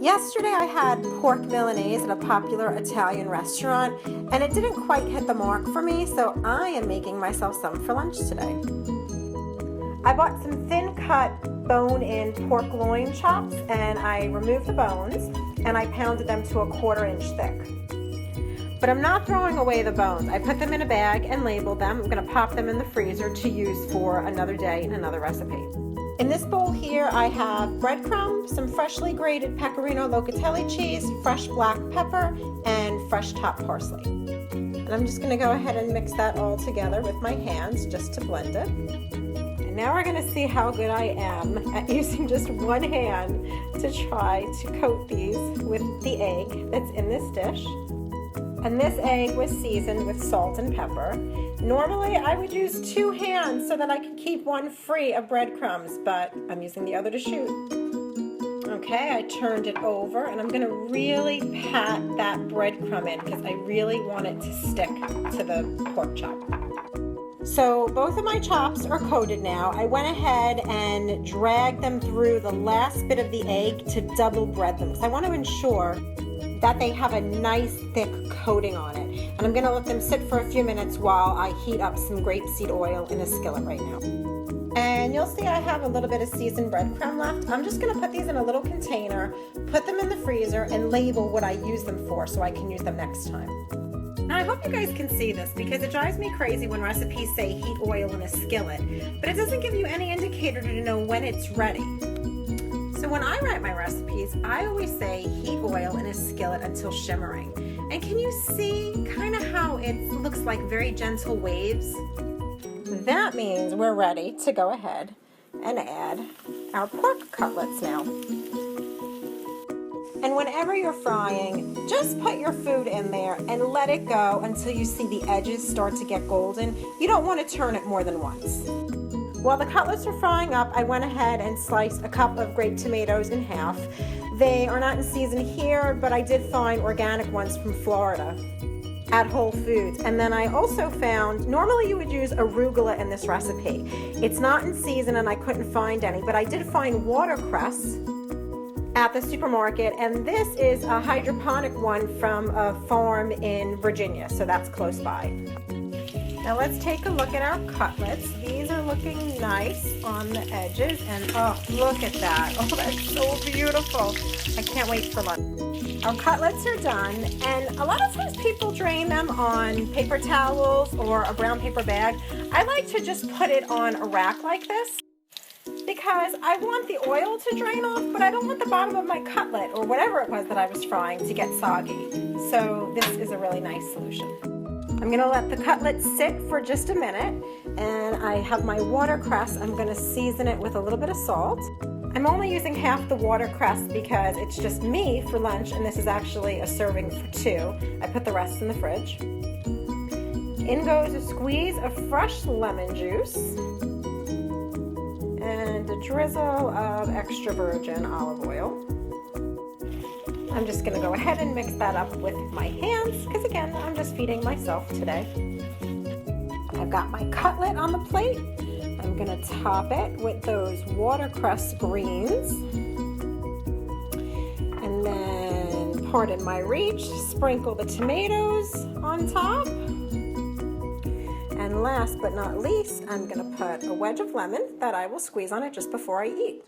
Yesterday I had pork Milanese at a popular Italian restaurant, and it didn't quite hit the mark for me, so I am making myself some for lunch today. I bought some thin-cut bone-in pork loin chops, and I removed the bones, and I pounded them to a 1/4 inch thick. But I'm not throwing away the bones. I put them in a bag and labeled them. I'm going to pop them in the freezer to use for another day in another recipe. In this bowl here, I have breadcrumbs, some freshly grated pecorino locatelli cheese, fresh black pepper, and fresh chopped parsley. And I'm just going to go ahead and mix that all together with my hands just to blend it. And now we're going to see how good I am at using just one hand to try to coat these with the egg that's in this dish. And this egg was seasoned with salt and pepper. Normally I would use 2 hands so that I could keep one free of breadcrumbs, but I'm using the other to shoot. Okay, I turned it over and I'm gonna really pat that breadcrumb in because I really want it to stick to the pork chop. So both of my chops are coated now. I went ahead and dragged them through the last bit of the egg to double bread them because I want to ensure that they have a nice thick coating on it. And I'm gonna let them sit for a few minutes while I heat up some grapeseed oil in a skillet right now. And you'll see I have a little bit of seasoned breadcrumb left. I'm just gonna put these in a little container, put them in the freezer, and label what I use them for so I can use them next time. Now I hope you guys can see this because it drives me crazy when recipes say heat oil in a skillet, but it doesn't give you any indicator to know when it's ready. So when I write my recipes, I always say heat oil in a skillet until shimmering. And can you see kind of how it looks like very gentle waves? That means we're ready to go ahead and add our pork cutlets now. And whenever you're frying, just put your food in there and let it go until you see the edges start to get golden. You don't want to turn it more than once. While the cutlets are frying up, I went ahead and sliced a cup of grape tomatoes in half. They are not in season here, but I did find organic ones from Florida at Whole Foods. And then I also found, normally you would use arugula in this recipe. It's not in season and I couldn't find any, but I did find watercress at the supermarket, and this is a hydroponic one from a farm in Virginia, so that's close by. Now let's take a look at our cutlets. These are looking nice on the edges, and oh, look at that. Oh, that's so beautiful. I can't wait for lunch. Our cutlets are done, and a lot of times people drain them on paper towels or a brown paper bag. I like to just put it on a rack like this because I want the oil to drain off, but I don't want the bottom of my cutlet or whatever it was that I was frying to get soggy. So this is a really nice solution. I'm gonna let the cutlets sit for just a minute, and I have my watercress. I'm gonna season it with a little bit of salt. I'm only using half the watercress because it's just me for lunch, and this is actually a serving for 2. I put the rest in the fridge. In goes a squeeze of fresh lemon juice and a drizzle of extra virgin olive oil. I'm just going to go ahead and mix that up with my hands because, again, I'm just feeding myself today. I've got my cutlet on the plate. I'm going to top it with those watercress greens. And then, pardon my reach, sprinkle the tomatoes on top. And last but not least, I'm going to put a wedge of lemon that I will squeeze on it just before I eat.